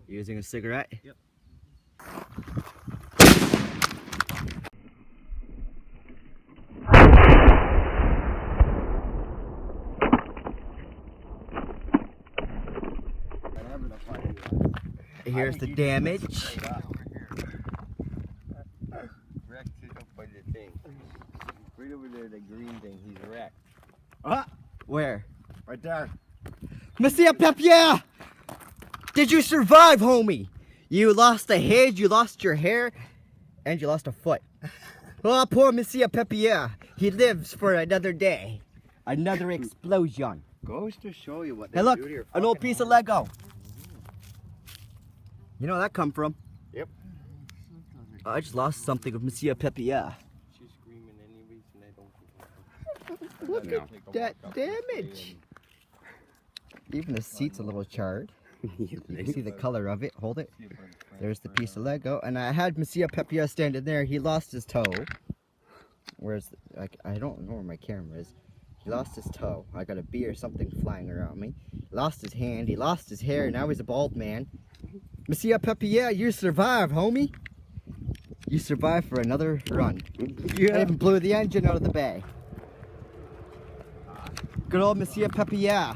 Using a cigarette? Yep. Here's the damage. Wrecked it up by the thing. Right over there, the green thing, he's wrecked. Where? Right there. Monsieur Papier! Did you survive, homie? You lost a head, you lost your hair, and you lost a foot. Oh, poor Monsieur Papier. He lives for another day. Another explosion. Goes to show you what they Hey, look, do to your an old fucking piece of home. Lego. You know where that come from? Yep. I just lost something of Monsieur Papier. She's screaming anyways, and I don't Look No. at that damage. Even the seat's a little charred. You can see the color of it. Hold it. There's the piece of Lego. And I had Monsieur Papier standing there. He lost his toe. Where's, like, I don't know where my camera is. He lost his toe. I got a bee or something flying around me. He lost his hand. He lost his hair. Now he's a bald man. Monsieur Papier, you survived, homie. You survived for another run. Yeah. I even blew the engine out of the bay. Good old Monsieur Papier.